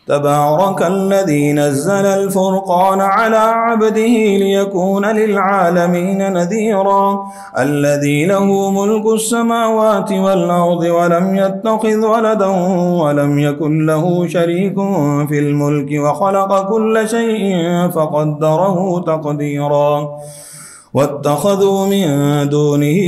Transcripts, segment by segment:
تبارك الذي نزل الفرقان على عبده ليكون للعالمين نذيرا الذي له ملك السماوات والأرض ولم يتخذ ولدا ولم يكن له شريك في الملك وخلق كل شيء فقدره تقديرا واتخذوا من دونه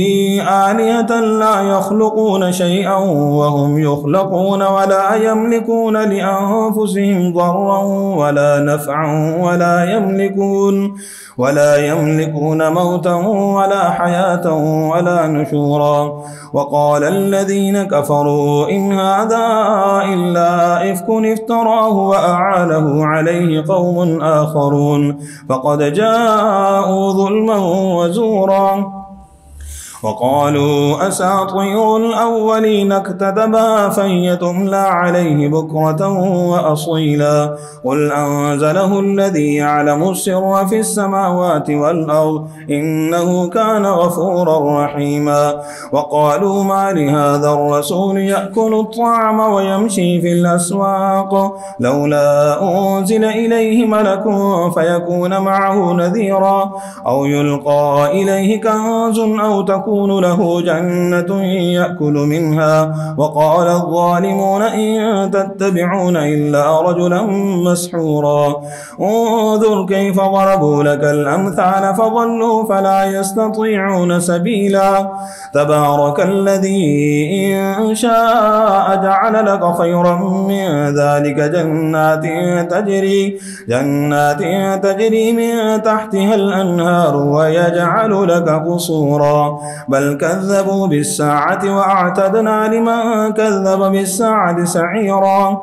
آلهة لا يخلقون شيئا وهم يخلقون ولا يملكون لأنفسهم ضرا ولا نفعا ولا يملكون موتا ولا حياة ولا نشورا وقال الذين كفروا إن هذا إلا إفك افتراه وأعانه عليه قوم آخرون فقد جاءوا ظلما وزورا وقالوا أساطير الأولين اكتتبها فيتملى عليه بكرة وأصيلا قل أنزله الذي يعلم السر في السماوات والأرض إنه كان غفورا رحيما وقالوا ما لهذا الرسول يأكل الطعام ويمشي في الأسواق لولا أنزل إليه ملك فيكون معه نذيرا أو يلقى إليه كنز أو تكون له جنة يأكل منها وقال الظالمون إن تتبعون إلا رجلا مسحورا انظر كيف ضربوا لك الأمثال فضلوا فلا يستطيعون سبيلا تبارك الذي إن شاء جعل لك خيرا من ذلك جنات تجري من تحتها الأنهار ويجعل لك قصورا بل كذبوا بالساعة وأعتدنا لمن كذب بالساعة سعيرا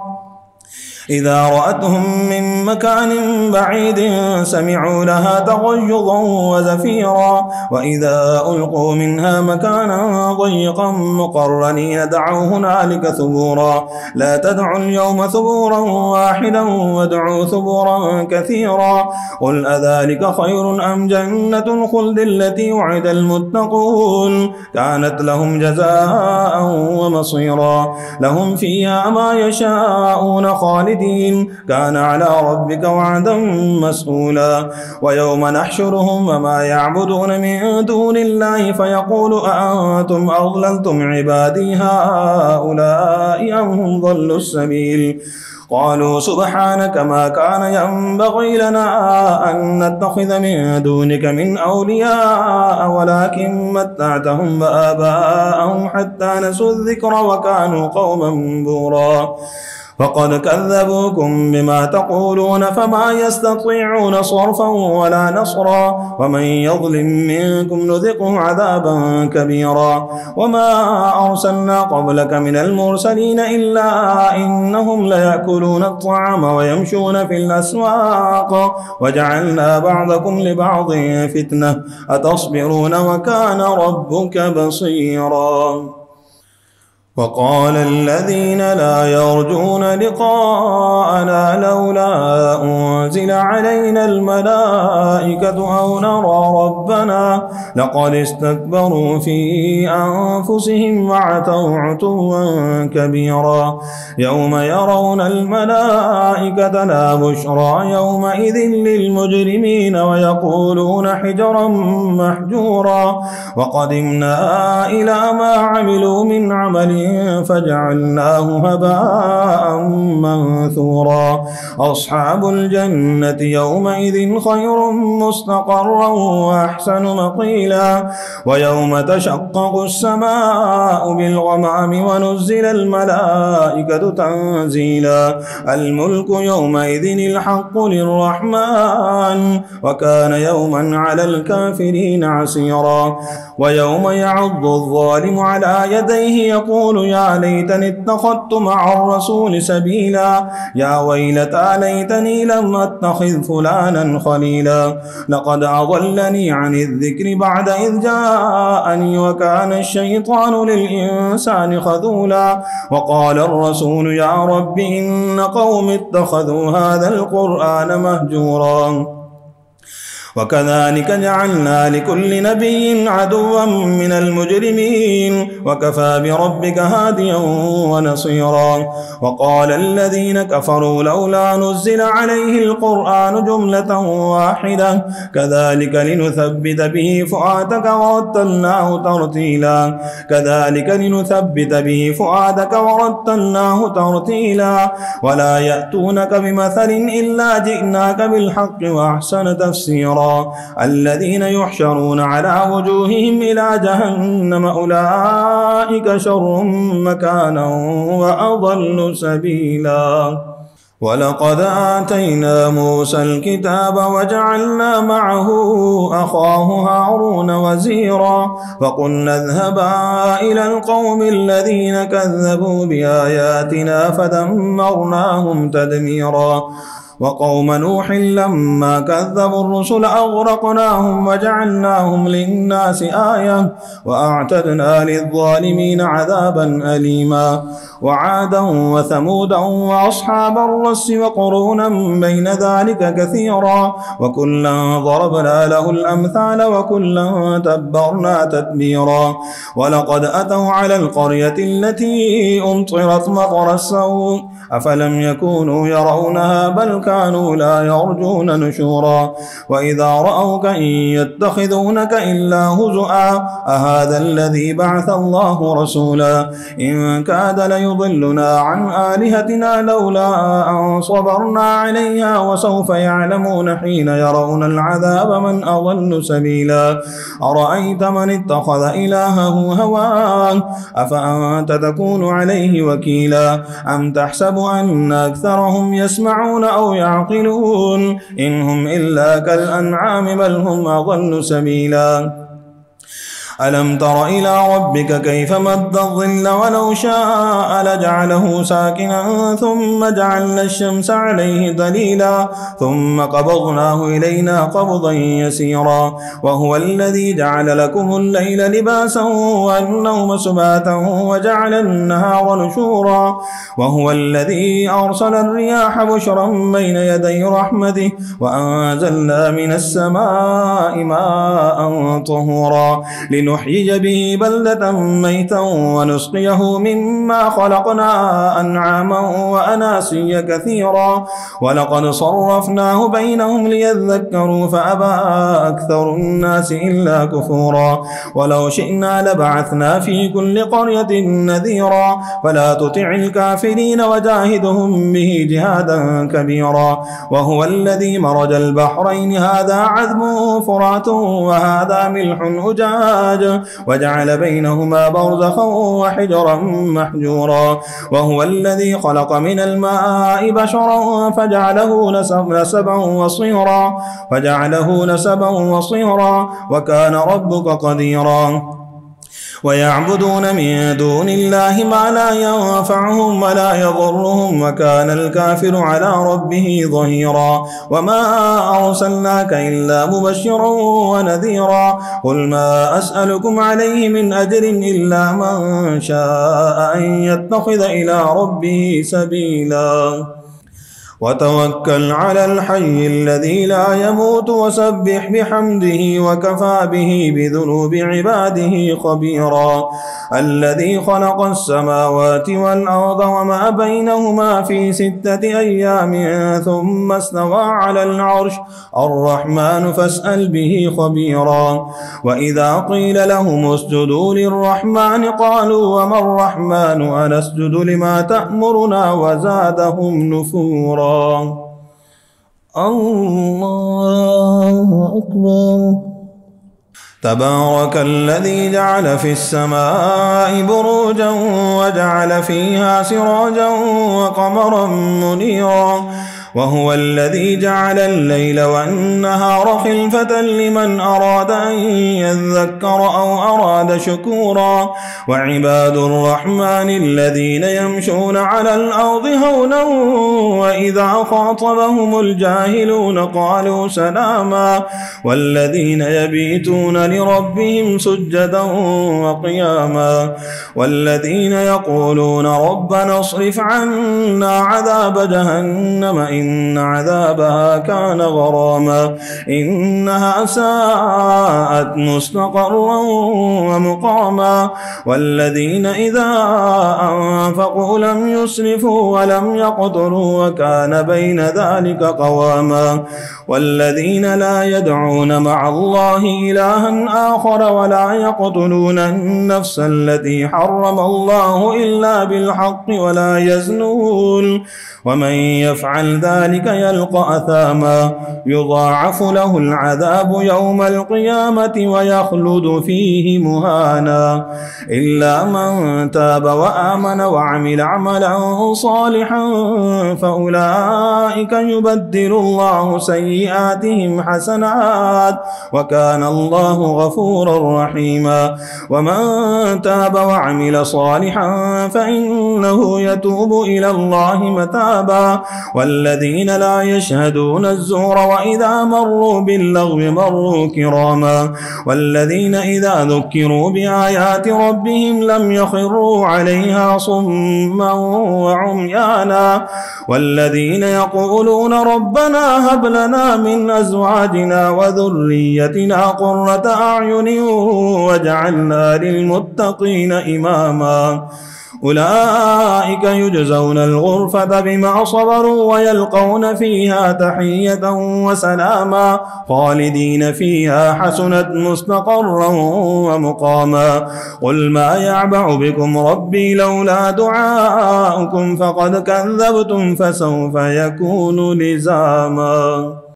إذا رأتهم من مكان بعيد سمعوا لها تغيظا وزفيرا وإذا ألقوا منها مكانا ضيقا مقرنين دعوا هنالك ثبورا لا تدعوا اليوم ثبورا واحدا وادعوا ثبورا كثيرا قل أذلك خير أم جنة الخلد التي وعد المتقون كانت لهم جزاء ومصيرا لهم فيها ما يشاءون خالدين كان على ربك وعدا مسئولا ويوم نحشرهم وما يعبدون من دون الله فيقول أأنتم أضللتم عبادي هؤلاء أم هم ضلوا السبيل قالوا سبحانك ما كان ينبغي لنا أن نتخذ من دونك من أولياء ولكن متعتهم وآباءهم حتى نسوا الذكر وكانوا قوما بورا فقد كذبوكم بما تقولون فما يستطيعون صرفا ولا نصرا ومن يظلم منكم نذقه عذابا كبيرا وما أرسلنا قبلك من المرسلين إلا إنهم ليأكلون الطعام ويمشون في الأسواق وجعلنا بعضكم لبعض فتنة أتصبرون وكان ربك بصيرا وقال الذين لا يرجون لقاءنا لولا أنزل علينا الملائكة أو نرى ربنا لقد استكبروا في أنفسهم وعتوا عتوا كبيرا يوم يرون الملائكة لا بشرى يومئذ للمجرمين ويقولون حجرا محجورا وقدمنا إلى ما عملوا من عمل فجعلناه هباء منثورا أصحاب الجنة يومئذ خير مستقرا وأحسن مقيلا ويوم تشقق السماء بالغمام ونزل الملائكة تنزيلا الملك يومئذ الحق للرحمن وكان يوما على الكافرين عسيرا ويوم يعض الظالم على يديه يقول يا ليتني اتخذت مع الرسول سبيلا يا ويلتى ليتني لم اتخذ فلانا خليلا لقد أضلني عن الذكر بعد إذ جاءني وكان الشيطان للإنسان خذولا وقال الرسول يا رب إن قوم اتخذوا هذا القرآن مهجورا وكذلك جعلنا لكل نبي عدوا من المجرمين وكفى بربك هاديا ونصيرا. وقال الذين كفروا لولا نزل عليه القرآن جملة واحدة كذلك لنثبت به فؤادك ورتلناه ترتيلا ولا يأتونك بمثل إلا جئناك بالحق وأحسن تفسيرا. الذين يحشرون على وجوههم إلى جهنم أولئك شر مكانا وأضل سبيلا. ولقد آتينا موسى الكتاب وجعلنا معه أخاه هارون وزيرا فقلنا اذهبا إلى القوم الذين كذبوا بآياتنا فدمرناهم تدميرا. وقوم نوح لما كذبوا الرسل أغرقناهم وجعلناهم للناس آية وأعتدنا للظالمين عذابا أليما. وعادا وثمودا وأصحاب الرس وقرونا بين ذلك كثيرا وكلا ضربنا له الأمثال وكلا تبرنا تتبيرا. ولقد أتوا على القرية التي أمطرت مطر السوء أفلم يكونوا يرونها بل كانوا لا يرجون نشورا. وإذا رأوك إن يتخذونك إلا هزؤا أهذا الذي بعث الله رسولا إن كاد ليضلنا عن آلهتنا لولا أن صبرنا عليها وسوف يعلمون حين يرون العذاب من أضل سبيلا. أرأيت من اتخذ إلهه هواه أفأنت تكون عليه وكيلا أم تحسب أن أكثرهم يسمعون أو يعقلون إن هم إلا كالأنعام بل هم أضل سبيلا. ألم تر إلى ربك كيف مد الظل ولو شاء لجعله ساكنا ثم جعلنا الشمس عليه دليلا ثم قبضناه إلينا قبضا يسيرا. وهو الذي جعل لكم الليل لباسا والنوم سباتا وجعل النهار نشورا. وهو الذي أرسل الرياح بشرا بين يدي رحمته وأنزلنا من السماء ماء طهورا لنحيي به بلدة ميتا ونسقيه مما خلقنا أنعاما وأناسيا كثيرا. ولقد صرفناه بينهم ليذكروا فأبى أكثر الناس إلا كفورا. ولو شئنا لبعثنا في كل قرية نذيرا فلا تطع الكافرين وجاهدهم به جهادا كبيرا. وهو الذي مرج البحرين هذا عذب فرات وهذا ملح أجاج وجعل بينهما برزخا وحجرا محجورا. وهو الذي خلق من الماء بشرا فجعله نسبا وصيرا وكان ربك قديرا. ويعبدون من دون الله ما لا ينفعهم ولا يضرهم وكان الكافر على ربه ظهيرا. وما أرسلناك إلا مبشرا ونذيرا. قل ما أسألكم عليه من أجر إلا من شاء أن يتخذ إلى ربه سبيلا. وتوكل على الحي الذي لا يموت وسبح بحمده وكفى به بذنوب عباده خبيرا. الذي خلق السماوات والأرض وما بينهما في 6 أيام ثم استوى على العرش الرحمن فاسأل به خبيرا. وإذا قيل لهم اسجدوا للرحمن قالوا وما الرحمن أنسجد لما تأمرنا وزادهم نفورا. الله أكبر. تبارك الذي جعل في السماء بروجا وجعل فيها سراجا وقمرا منيرا. وهو الذي جعل الليل والنهار خلفة لمن أراد أن يذكر أو أراد شكورا. وعباد الرحمن الذين يمشون على الأرض هونا وإذا خاطبهم الجاهلون قالوا سلاما. والذين يبيتون لربهم سجدا وقياما والذين يقولون ربنا اصرف عنا عذاب جهنم إن عذابها كان غراما إنها ساءت مستقرا ومقاما والذين إذا أنفقوا لم يسرفوا ولم يقتروا وكان بين ذلك قواما والذين لا يدعون مع الله إلها آخر ولا يقتلون النفس التي حرم الله إلا بالحق ولا يزنون ومن يفعل ذلك يلقى أثاما يضاعف له العذاب يوم القيامة ويخلد فيه مهانا إلا من تاب وآمن وعمل عملا صالحا فأولئك يبدل الله سيئاتهم حسنات وكان الله غفورا رحيما ومن تاب وعمل صالحا فإنه يتوب إلى الله متابا والذين لا يشهدون الزور وإذا مروا باللغو مروا كراما والذين إذا ذكروا بآيات ربهم لم يخروا عليها صما وعميانا والذين يقولون ربنا هب لنا من أزواجنا وذريتنا قرة أعين واجعلنا للمتقين إماما أولئك يجزون الغرفة بما صبروا ويلقون فيها تحية وسلاما خالدين فيها حسنت مستقرا ومقاما قل ما يعبأ بكم ربي لولا دعاؤكم فقد كذبتم فسوف يكون لزاما.